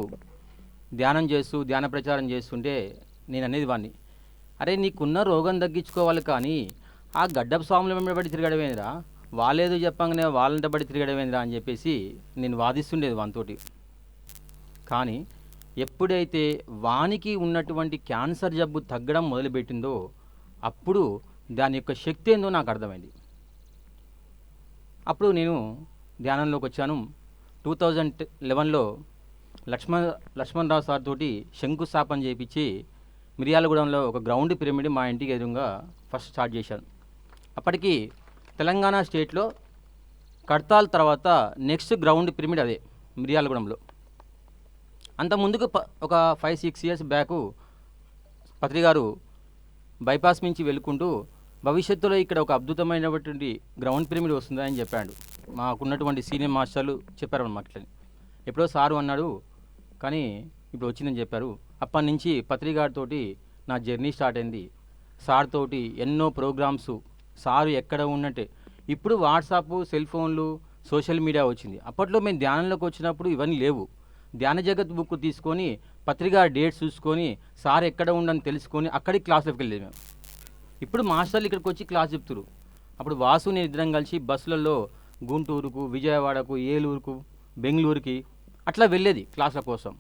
ధ్యానం చేస్తూ ధ్యాన ప్రచారం చేస్తుంటే నేను అనేది వాడిని, అరే నీకున్న రోగం తగ్గించుకోవాలి కానీ ఆ గడ్డపు స్వాముల వెంబడి తిరగడమేంద్రా, వాళ్ళేదో చెప్పంగానే వాళ్ళంట బడి తిరగడమేంద్రా అని చెప్పేసి నేను వాదిస్తుండేది వానితోటి. కానీ ఎప్పుడైతే వానికి ఉన్నటువంటి క్యాన్సర్ జబ్బు తగ్గడం మొదలుపెట్టిందో అప్పుడు దాని యొక్క శక్తి ఏందో నాకు అర్థమైంది. అప్పుడు నేను ధ్యానంలోకి వచ్చాను. 2011లో లక్ష్మణరావు సార్ తోటి శంకుస్థాపన చేయించి మిర్యాలగూడెంలో ఒక గ్రౌండ్ పిరమిడ్ మా ఇంటికి ఎదురుగా ఫస్ట్ స్టార్ట్ చేశాను. అప్పటికి తెలంగాణ స్టేట్లో కడతాల్ తర్వాత నెక్స్ట్ గ్రౌండ్ పిరమిడ్ అదే మిర్యాలగూడెంలో. అంత ముందుకు ఒక 5-6 ఇయర్స్ బ్యాకు పత్రికారు బైపాస్ నుంచి వెళ్ళుకుంటూ భవిష్యత్తులో ఇక్కడ ఒక అద్భుతమైనటువంటి గ్రౌండ్ పిరమిడ్ వస్తుందని చెప్పాడు. మాకున్నటువంటి సీనియర్ మాస్టర్లు చెప్పారు అన్నమాట. ఇట్లని ఎప్పుడో సారు అన్నాడు, కానీ ఇప్పుడు వచ్చిందని చెప్పారు. అప్పటి నుంచి పత్రికారితోటి నా జర్నీ స్టార్ట్ అయింది. సార్ తోటి ఎన్నో ప్రోగ్రామ్స్, సారు ఎక్కడ ఉన్నట్టే. ఇప్పుడు వాట్సాప్, సెల్ ఫోన్లు, సోషల్ మీడియా వచ్చింది. అప్పట్లో మేము ధ్యానంలోకి వచ్చినప్పుడు ఇవన్నీ లేవు. ధ్యాన జగత్ బుక్ తీసుకొని పత్రికా డేట్స్ చూసుకొని సార్ ఎక్కడ ఉండని తెలుసుకొని అక్కడికి క్లాసులోకి వెళ్ళేది మేము. ఇప్పుడు మాస్టర్లు ఇక్కడికి వచ్చి క్లాస్ చెప్తారు. అప్పుడు వాసు నేను ఇద్దరం కలిసి బస్సులలో గుంటూరుకు, విజయవాడకు, ఏలూరుకు, బెంగళూరుకి అట్లా వెళ్ళేది క్లాసుల కోసం.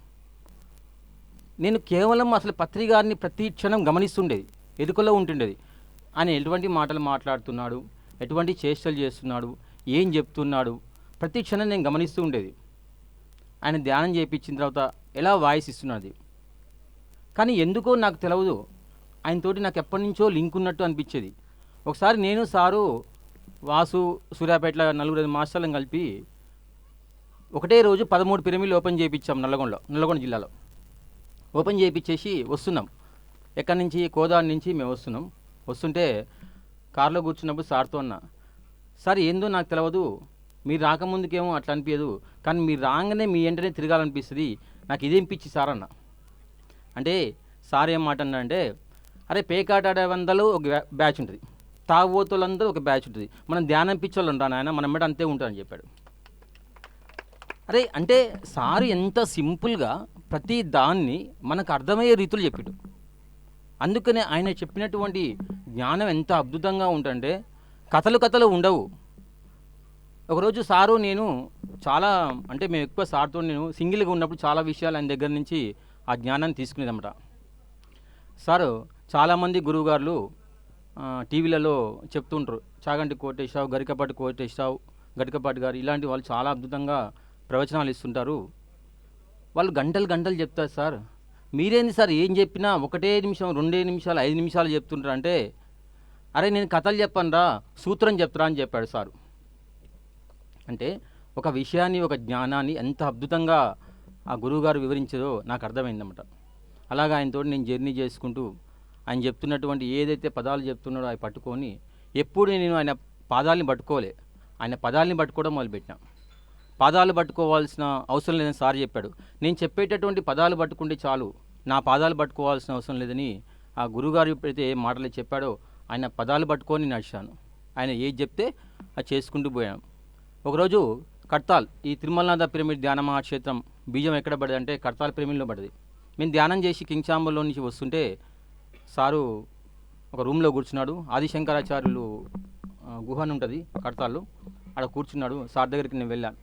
నేను కేవలం అసలు పత్రి గారిని ప్రతి క్షణం గమనిస్తుండేది, ఎదుకలో ఉంటుండేది. ఆయన ఎటువంటి మాటలు మాట్లాడుతున్నాడు, ఎటువంటి చేష్టలు చేస్తున్నాడు, ఏం చెప్తున్నాడు, ప్రతి క్షణం నేను గమనిస్తూ ఉండేది. ఆయన ధ్యానం చేయించిన తర్వాత ఎలా వాయిస్ ఇస్తున్నది. కానీ ఎందుకో నాకు తెలియదు, ఆయనతోటి నాకు ఎప్పటి నుంచో లింక్ ఉన్నట్టు అనిపించేది. ఒకసారి నేను సారు వాసు సూర్యాపేటలో 4 మాస్టర్లను కలిపి ఒకటే రోజు 13 పిరమిడ్లు ఓపెన్ చేయించాం నల్లగొండ జిల్లాలో. ఓపెన్ చేయించేసి వస్తున్నాం. ఎక్కడి నుంచి? కోదాడ నుంచి మేము వస్తుంటే కారులో కూర్చున్నప్పుడు సార్తో అన్నా, సార్ ఏందో నాకు తెలియదు, మీరు రాకముందుకేమో అట్లా అనిపించదు, కానీ మీరు రాగానే మీ వెంటనే తిరగాలనిపిస్తుంది, నాకు ఇదేం పిచ్చి సార్ అన్న. అంటే సార్ ఏం మాట అన్నా అంటే, అరే పేకాట ఆడే వందలు ఒక బ్యాచ్ ఉంటుంది, తాగుబోతులందరూ ఒక బ్యాచ్ ఉంటుంది, మనం ధ్యానం పిచ్చోళ్ళు ఉంటాను ఆయన, మనం మెడ అంతే ఉంటారని చెప్పాడు. అరే అంటే సారు ఎంత సింపుల్గా ప్రతి దాన్ని మనకు అర్థమయ్యే రీతులు చెప్పాడు. అందుకనే ఆయన చెప్పినటువంటి జ్ఞానం ఎంత అద్భుతంగా ఉంటుందంటే కథలు ఉండవు. ఒకరోజు సారు నేను చాలా అంటే మేము ఎక్కువ సార్తో నేను సింగిల్గా ఉన్నప్పుడు చాలా విషయాలు ఆయన దగ్గర నుంచి ఆ జ్ఞానాన్ని తీసుకునేదన్నమాట. సారు చాలామంది గురువుగారులు టీవీలలో చెప్తుంటారు, చాగంటి కోటేశ్వరరావు, గరికపాటి కోటేశ్వరరావు, గరికపాటి గారు, ఇలాంటి వాళ్ళు చాలా అద్భుతంగా ప్రవచనాలు ఇస్తుంటారు. వాళ్ళు గంటలు చెప్తారు. సార్ మీరేంది సార్ ఏం చెప్పినా 1 నిమిషం, 2 నిమిషాలు, 5 నిమిషాలు చెప్తుంటారు అంటే, అరే నేను కథలు చెప్పనురా, సూత్రం చెప్తారా అని చెప్పాడు సారు. అంటే ఒక విషయాన్ని, ఒక జ్ఞానాన్ని ఎంత అద్భుతంగా ఆ గురువుగారు వివరించారో నాకు అర్థమైందన్నమాట. అలాగా ఆయనతో నేను జర్నీ చేసుకుంటూ ఆయన చెప్తున్నటువంటి ఏదైతే పదాలు చెప్తున్నాడో అవి పట్టుకొని, ఎప్పుడు నేను ఆయన పాదాలని పట్టుకోలే, ఆయన పదాలని పట్టుకోవడం మొదలుపెట్టినా. పాదాలు పట్టుకోవాల్సిన అవసరం లేదని సార్ చెప్పాడు. నేను చెప్పేటటువంటి పదాలు పట్టుకుంటే చాలు, నా పాదాలు పట్టుకోవాల్సిన అవసరం లేదని ఆ గురుగారు ఎప్పుడైతే ఏ మాటలు చెప్పాడో ఆయన పదాలు పట్టుకొని నడిచాను. ఆయన ఏది చెప్తే అది చేసుకుంటూ పోయాను. ఒకరోజు కడ్తాల్, ఈ తిరుమలనాథ పిరమిడ్ ధ్యాన మహాక్షేత్రం బీజం ఎక్కడ పడింది అంటే కడ్తాల్ పిరమిడ్లో పడింది. మేము ధ్యానం చేసి కింగ్ చాంబర్లో నుంచి వస్తుంటే సారు ఒక రూమ్లో కూర్చున్నాడు. ఆదిశంకరాచార్యులు గుహ అని ఉంటుంది కడ్తాల్లో, అక్కడ కూర్చున్నాడు. సార్ దగ్గరికి నేను వెళ్ళాను.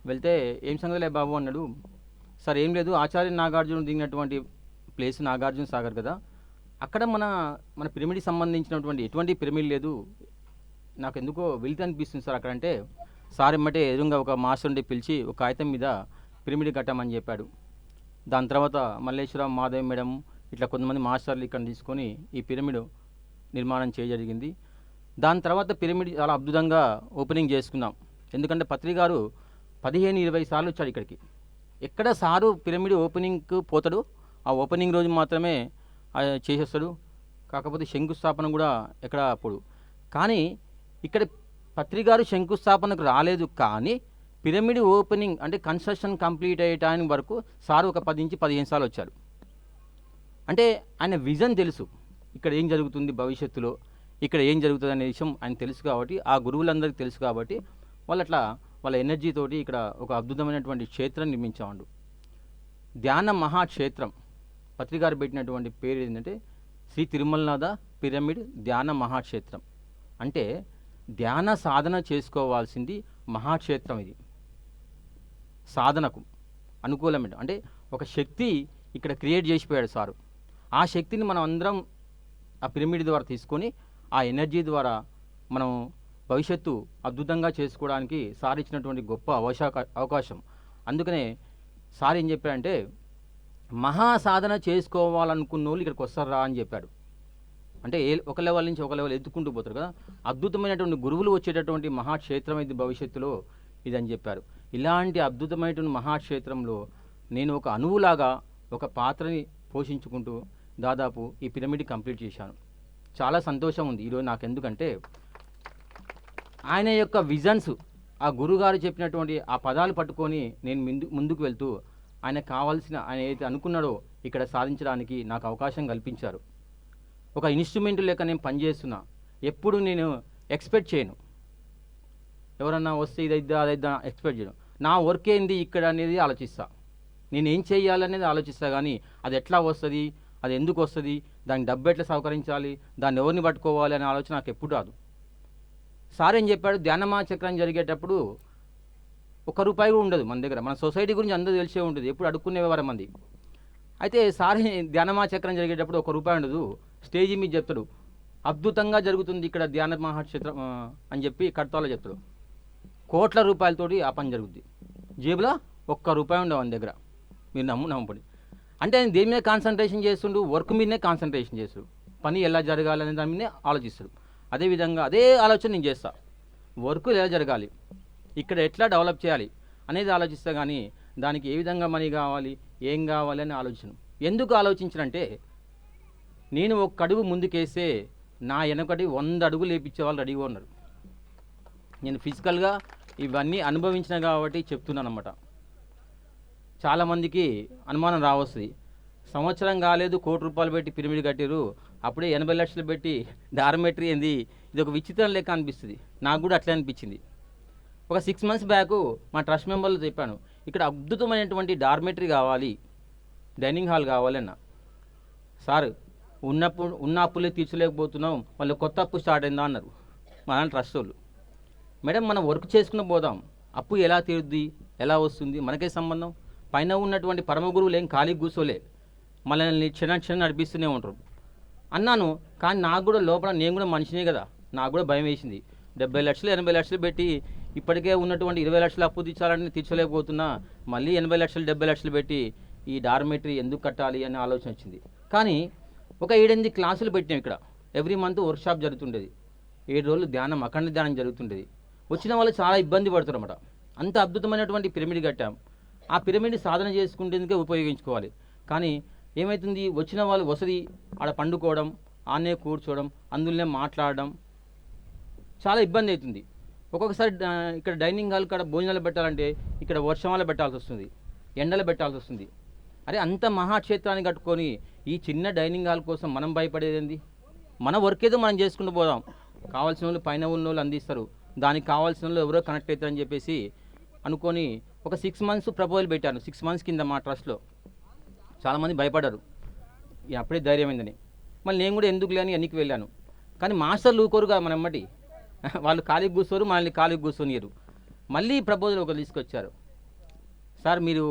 వెళ్తే ఏం సంగతిలే బాబు అన్నాడు. సార్ ఏం లేదు, ఆచార్య నాగార్జున దిగినటువంటి ప్లేస్ నాగార్జున సాగర్ కదా, అక్కడ మన పిరమిడ్కి సంబంధించినటువంటి ఎటువంటి పిరమిడ్ లేదు, నాకు ఎందుకో వెళ్తే అనిపిస్తుంది సార్ అక్కడ. అంటే సార్ ఎమ్మటే ఎదురుగా ఒక మాస్టర్ ఉండి పిలిచి ఒక కాగితం మీద పిరమిడ్ కట్టామని చెప్పాడు. దాని తర్వాత మల్లేశ్వరం, మాధవ్ మేడం ఇట్లా కొంతమంది మాస్టర్లు ఇక్కడ తీసుకొని ఈ పిరమిడ్ నిర్మాణం చేయజరిగింది. దాని తర్వాత పిరమిడ్ చాలా అద్భుతంగా ఓపెనింగ్ చేసుకున్నాం. ఎందుకంటే పత్రి గారు 15-20 సార్లు వచ్చాడు ఇక్కడికి. ఎక్కడ సారు పిరమిడ్ ఓపెనింగ్కి పోతాడు, ఆ ఓపెనింగ్ రోజు మాత్రమే చేసేస్తాడు. కాకపోతే శంకుస్థాపన కూడా ఎక్కడ అప్పుడు. కానీ ఇక్కడ పత్రి గారు శంకుస్థాపనకు రాలేదు, కానీ పిరమిడ్ ఓపెనింగ్ అంటే కన్స్ట్రక్షన్ కంప్లీట్ అయ్యే టైం వరకు సారు ఒక 10-15 సార్లు వచ్చాడు. అంటే ఆయన విజన్ తెలుసు, ఇక్కడ ఏం జరుగుతుంది భవిష్యత్తులో, ఇక్కడ ఏం జరుగుతుంది అనే విషయం ఆయన తెలుసు కాబట్టి, ఆ గురువులందరికీ తెలుసు కాబట్టి వాళ్ళు అట్లా వాళ్ళ ఎనర్జీతోటి ఇక్కడ ఒక అద్భుతమైనటువంటి క్షేత్రం నిర్మించామండు. ధ్యాన మహాక్షేత్రం పత్రికారు పెట్టినటువంటి పేరు ఏంటంటే శ్రీ తిరుమలనాథ పిరమిడ్ ధ్యాన మహాక్షేత్రం. అంటే ధ్యాన సాధన చేసుకోవాల్సింది మహాక్షేత్రం. ఇది సాధనకు అనుకూలమైన అంటే ఒక శక్తి ఇక్కడ క్రియేట్ చేసిపోయాడు సారు. ఆ శక్తిని మనం అందరం ఆ పిరమిడ్ ద్వారా తీసుకొని ఆ ఎనర్జీ ద్వారా మనం భవిష్యత్తు అద్భుతంగా చేసుకోవడానికి సార్ ఇచ్చినటువంటి గొప్ప అవకాశం. అందుకనే సార్ ఏం చెప్పాడంటే మహాసాధన చేసుకోవాలనుకున్న వాళ్ళు ఇక్కడికి వస్తారా అని చెప్పాడు. అంటే ఒక లెవెల్ నుంచి ఒక లెవెల్ ఎత్తుకుంటూ పోతారు కదా, అద్భుతమైనటువంటి గురువులు వచ్చేటటువంటి మహాక్షేత్రం ఇది భవిష్యత్తులో ఇదని చెప్పారు. ఇలాంటి అద్భుతమైనటువంటి మహాక్షేత్రంలో నేను ఒక అణువులాగా ఒక పాత్రని పోషించుకుంటూ దాదాపు ఈ పిరమిడ్ కంప్లీట్ చేశాను. చాలా సంతోషం ఉంది ఈరోజు నాకు. ఎందుకంటే ఆయన యొక్క విజన్స్, ఆ గురుగారు చెప్పినటువంటి ఆ పదాలు పట్టుకొని నేను ముందుకు వెళ్తూ ఆయన కావాల్సిన ఆయన ఏదైతే అనుకున్నాడో ఇక్కడ సాధించడానికి నాకు అవకాశం కల్పించారు. ఒక ఇన్స్ట్రుమెంట్ లేక నేను పనిచేస్తున్నా, ఎప్పుడు నేను ఎక్స్పెక్ట్ చేయను, ఎవరన్నా వస్తే ఇదైద్దా అదైద్దా ఎక్స్పెక్ట్ చేయను. నా వర్క్ ఏంది ఇక్కడ అనేది ఆలోచిస్తా, నేను ఏం చేయాలనేది ఆలోచిస్తా. కానీ అది ఎట్లా వస్తుంది, అది ఎందుకు వస్తుంది, దానికి డబ్బు ఎట్లా సహకరించాలి, దాన్ని ఎవరిని పట్టుకోవాలి అనే ఆలోచన నాకు ఎప్పుడు రాదు. సార్ ఏం చెప్పాడు, ధ్యానమా చక్రం జరిగేటప్పుడు ₹1 కూడా ఉండదు మన దగ్గర. మన సొసైటీ గురించి అందరూ తెలిసే ఉంటుంది, ఎప్పుడు అడుక్కునేవారు మంది. అయితే సార్ ధ్యానమా చక్రం జరిగేటప్పుడు ₹1 ఉండదు, స్టేజీ మీద చెప్తాడు, అద్భుతంగా జరుగుతుంది ఇక్కడ ధ్యాన మహాక్షేత్రం అని చెప్పి కడతాలో చెప్తాడు. కోట్ల రూపాయలతోటి ఆ పని జరుగుద్ది, జేబులో ₹1 ఉండవు మన దగ్గర. మీరు నమ్మపడి అంటే ఆయన దేని మీద కాన్సన్ట్రేషన్ చేస్తుండు, వర్క్ మీదనే కాన్సన్ట్రేషన్ చేస్తాడు, పని ఎలా జరగాలనే దాని మీదనే ఆలోచిస్తాడు. అదేవిధంగా అదే ఆలోచన నేను చేస్తా, వర్క్ ఎలా జరగాలి, ఇక్కడ ఎట్లా డెవలప్ చేయాలి అనేది ఆలోచిస్తా, కానీ దానికి ఏ విధంగా మనీ కావాలి, ఏం కావాలి అని ఆలోచన. ఎందుకు ఆలోచించనంటే, నేను ఒక అడుగు ముందుకేస్తే నా వెనకటి 100 అడుగులు వేయించే వాళ్ళు రెడీగా ఉన్నారు. నేను ఫిజికల్గా ఇవన్నీ అనుభవించిన కాబట్టి చెప్తున్నాను అన్నమాట. చాలామందికి అనుమానం రావస్తుంది, సంవత్సరం కాలేదు ₹1,00,00,000 పెట్టి పిరమిడ్ కట్టారు, అప్పుడే 80 లక్షలు పెట్టి డార్మెటరీ ఏంది, ఇది ఒక విచిత్రం లెక్క అనిపిస్తుంది. నాకు కూడా అట్లే అనిపించింది. ఒక 6 మంత్స్ బ్యాక్ మా ట్రస్ట్ మెంబర్లు చెప్పాను, ఇక్కడ అద్భుతమైనటువంటి డార్మెటరీ కావాలి, డైనింగ్ హాల్ కావాలన్న. సార్ ఉన్న అప్పులే తీర్చలేకపోతున్నాం, వాళ్ళు కొత్త అప్పు స్టార్ట్ అయిందా అన్నారు మన ట్రస్ట్ వాళ్ళు. మేడం మనం వర్క్ చేసుకుని పోదాం, అప్పు ఎలా తీరుద్ది, ఎలా వస్తుంది, మనకే సంబంధం. పైన ఉన్నటువంటి పరమ గురువులు ఏం ఖాళీ కూర్చోలే, మనల్ని క్షణ నడిపిస్తూనే ఉంటారు అన్నాను. కానీ నాకు కూడా లోపల, నేను కూడా మనిషినే కదా, నాకు కూడా భయం వేసింది. 70 లక్షలు 80 లక్షలు పెట్టి ఇప్పటికే ఉన్నటువంటి 20 లక్షలు అప్పు తీర్చాలని తీర్చలేకపోతున్నా, మళ్ళీ 80 లక్షలు 70 లక్షలు పెట్టి ఈ డార్మెటరీ ఎందుకు కట్టాలి అనే ఆలోచన వచ్చింది. కానీ ఒక 7-8 క్లాసులు పెట్టాం ఇక్కడ, ఎవ్రీ మంత్ వర్క్షాప్ జరుగుతుండేది, 7 రోజులు ధ్యానం, అఖండ ధ్యానం జరుగుతుండేది. వచ్చిన వాళ్ళు చాలా ఇబ్బంది పడుతారు అన్నమాట. అంత అద్భుతమైనటువంటి పిరమిడ్ కట్టాం, ఆ పిరమిడ్ సాధన చేసుకుంటేందుకే ఉపయోగించుకోవాలి. కానీ ఏమవుతుంది, వచ్చిన వాళ్ళు వసతి ఆడ పండుకోవడం, ఆనే కూర్చోవడం, అందులోనే మాట్లాడడం, చాలా ఇబ్బంది అవుతుంది. ఒక్కొక్కసారి ఇక్కడ డైనింగ్ హాల్ కాడ భోజనాలు పెట్టాలంటే ఇక్కడ వర్షాలు పెట్టాల్సి వస్తుంది, ఎండలు పెట్టాల్సి వస్తుంది. అరే అంత మహాక్షేత్రాన్ని కట్టుకొని ఈ చిన్న డైనింగ్ హాల్ కోసం మనం భయపడేది? మన వర్క్ ఏదో మనం చేసుకుంటూ పోదాం, కావాల్సిన వాళ్ళు పైన ఉన్న వాళ్ళు అందిస్తారు, దానికి కావాల్సిన వాళ్ళు ఎవరో కనెక్ట్ అవుతారని చెప్పేసి అనుకొని ఒక 6 మంత్స్ ప్రపోజల్ పెట్టాను. 6 మంత్స్ కింద మా ట్రస్ట్లో చాలామంది భయపడ్డారు, అప్పుడే ధైర్యమైందని. మళ్ళీ నేను కూడా ఎందుకు లేని ఎన్నికి వెళ్ళాను. కానీ మాస్టర్లు ఊకోరుగా మన ఎమ్మటి, వాళ్ళు ఖాళీకి కూర్చోరు, మనల్ని ఖాళీకి కూర్చొనియరు. మళ్ళీ ప్రపోజల్ ఒకరు తీసుకొచ్చారు, సార్ మీరు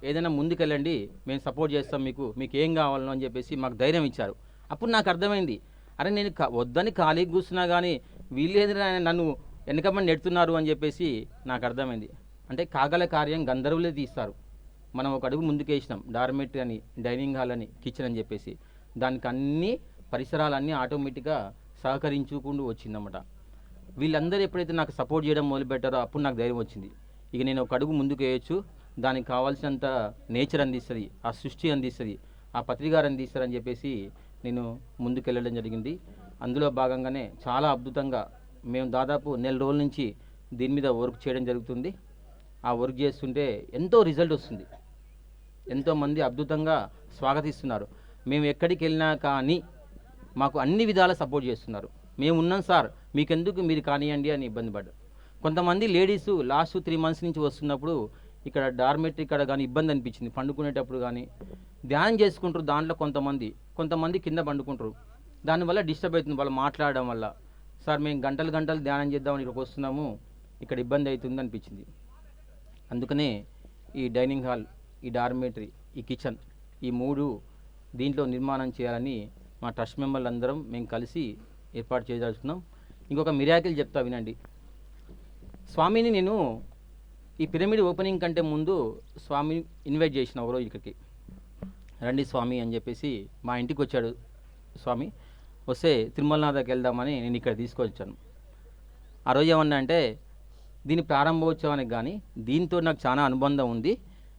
ఏదైనా ముందుకెళ్ళండి, మేము సపోర్ట్ చేస్తాం, మీకు ఏం కావాలో అని చెప్పేసి మాకు ధైర్యం ఇచ్చారు. అప్పుడు నాకు అర్థమైంది, అరే నేను వద్దని ఖాళీకి కూర్చున్నా కానీ వీళ్ళు ఏదైనా నన్ను వెనకమని నెడుతున్నారు అని చెప్పేసి నాకు అర్థమైంది. అంటే కాగల కార్యం గంధర్వులే తీస్తారు, మనం ఒక అడుగు ముందుకేసినాం, డార్మెటరీ అని, డైనింగ్ హాల్ అని, కిచెన్ అని చెప్పేసి, దానికి అన్ని పరిసరాలన్నీ ఆటోమేటిక్గా సహకరించుకుంటూ వచ్చిందన్నమాట. వీళ్ళందరూ ఎప్పుడైతే నాకు సపోర్ట్ చేయడం మొదలుపెట్టారో అప్పుడు నాకు ధైర్యం వచ్చింది, ఇక నేను ఒక అడుగు ముందుకు వేయచ్చు, దానికి కావాల్సినంత నేచర్ అందిస్తుంది, ఆ సృష్టి అందిస్తుంది, ఆ పత్రికారు అందిస్తారని చెప్పేసి నేను ముందుకెళ్ళడం జరిగింది. అందులో భాగంగానే చాలా అద్భుతంగా మేము దాదాపు 1 రోజుల నుంచి దీని మీద వర్క్ చేయడం జరుగుతుంది. ఆ వర్క్ చేస్తుంటే ఎంతో రిజల్ట్ వస్తుంది, ఎంతోమంది అద్భుతంగా స్వాగతిస్తున్నారు. మేము ఎక్కడికి వెళ్ళినా కానీ మాకు అన్ని విధాల సపోర్ట్ చేస్తున్నారు. మేము ఉన్నాం సార్, మీకెందుకు, మీరు కానివ్వండి అని ఇబ్బంది పడ్డారు. కొంతమంది లేడీసు లాస్ట్ 3 మంత్స్ నుంచి వస్తున్నప్పుడు ఇక్కడ డార్మెటరీ ఇక్కడ కానీ ఇబ్బంది అనిపించింది, పండుకునేటప్పుడు కానీ ధ్యానం చేసుకుంటారు, దాంట్లో కొంతమంది కింద పండుకుంటారు, దానివల్ల డిస్టర్బ్ అవుతుంది వాళ్ళు మాట్లాడడం వల్ల. సార్ మేము గంటలు ధ్యానం చేద్దామని ఇక్కడికి వస్తున్నాము, ఇక్కడ ఇబ్బంది అవుతుంది అనిపించింది. అందుకనే ఈ డైనింగ్ హాల్, ఈ డార్మెటరీ, ఈ కిచెన్, ఈ 3 దీంట్లో నిర్మాణం చేయాలని మా ట్రస్ట్ మెంబర్లు అందరం మేము కలిసి ఏర్పాటు చేయదలుచుకున్నాం. ఇంకొక మిరాకిల్ చెప్తా వినండి. స్వామిని నేను ఈ పిరమిడ్ ఓపెనింగ్ కంటే ముందు స్వామిని ఇన్వైట్ చేసిన ఒకరోజు ఇక్కడికి, రండి స్వామి అని చెప్పేసి మా ఇంటికి వచ్చాడు స్వామి. వస్తే తిరుమలనాథకి వెళ్దామని నేను ఇక్కడ తీసుకొచ్చాను. ఆ రోజు ఏమన్నా అంటే, దీని ప్రారంభోత్సవానికి కానీ దీంతో నాకు చాలా అనుబంధం ఉంది,